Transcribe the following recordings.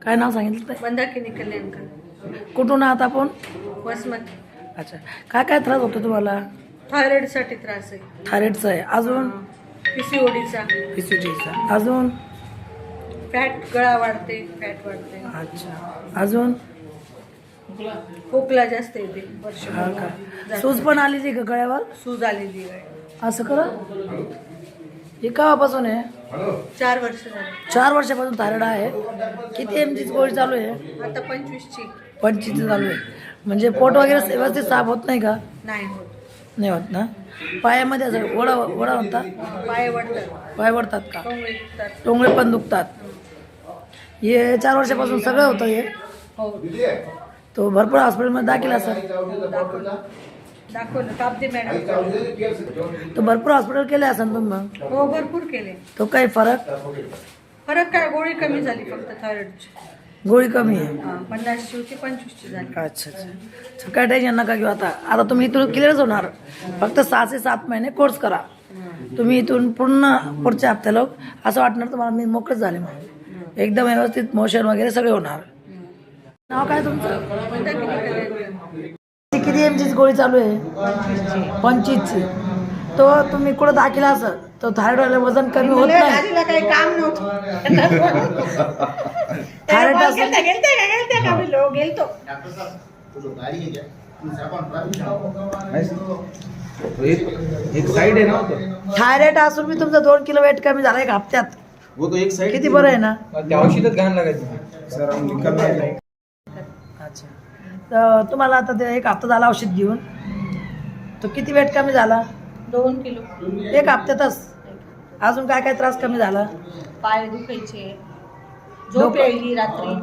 काय नाव सांगितलं ते? मंदाकिनी कल्याणकर. कुठून आहात आपण? वसमत. अच्छा, काय काय त्रास होतो तुम्हाला? थायरॉइडसाठी त्रास आहे. थायरॉइडचा आहे, अजून पीसीओडीचा. पीसीओडीचा, अजून? फॅट गळा वाढते, फॅट वाढते. अच्छा, अजून? खोकला जास्त येते. हा का? सूज पण आलेली का गळ्यावर? सूज आलेली आहे. असं करा. हे केव्हापासून आहे? 4 वर्ष झाली. 4 वर्षापासून थायरॉइड आहे. किती एमजीची गोळी चालू आहे? आता 25ची. 25 चालू आहे. म्हणजे पोट वगैरे व्यवस्थित साफ होत नाही का? नाही होत. नाही होत ना? पायामध्ये असं वडा वडा होतात? पाय वाढतात, पाय वडतात का? टोंगळे दुखतात. टोंगळे पण दुखतात. हे 4 वर्षापासून सगळं होतं हे? हो. तो भरपूर हॉस्पिटलमध्ये दाखल असेल? दाखवलं कापदे मॅडम. तो भरपूर हॉस्पिटल केले असेल तुम्ही मग? हो, भरपूर केले. तो काही फरक? फरक काय, गोळी कमी झाली फक्त थायरॉइडची. गोळी कमी आहे? 50ची होती, 25ची झाली. अच्छा अच्छा, काय टेन्शन नका घेऊ. आता तुम्ही इथून क्लिअरच होणार. फक्त 6 ते 7 महिने कोर्स करा. तुम्ही इथून पूर्ण पुढच्या हप्त्याला असं वाटणार तुम्हाला मी मोकळंच झाले म्हणून. एकदम व्यवस्थित मोशन वगैरे सगळे होणार. नाव काय तुमचं? मंदाकिनी कल्याणकर. किती एमजीची गोळी चालू आहे? 25ची. तो तुम्ही कुठं दाखला असं तो थायरॉइडला वजन कमी होत नाही? काही काम नव्हतं. थायरॉइड असेल एक साइड है ना तो थायरॉइड असून मी तुमचं 2 किलो वेट कमी झालं 1 हप्त्यात. वो तो एक साइड किती बरं आहे ना? त्या औषधात घाण लागायचं सर हम निकल नाही. अच्छा, तर तुम्हाला आता ते 1 हप्ता झाला औषध घेऊन. तो किती वेट कमी झाला? 2 किलो. 1 हप्त्यातच? अजून काय काय त्रास कमी झाला? पाय दुखायचे, झोप यायली रात्री,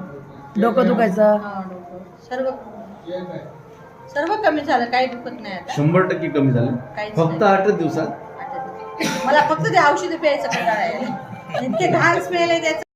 डोकं दुखायचं? डोकं सर्व कमी झालं. काही दुखत नाही आता. 100% कमी झालं काहीच फक्त नाही. 8 दिवसात. मला फक्त ते औषध प्यायचं कंटाळा आहे. इतके घाण स्मेल आहे त्याचं.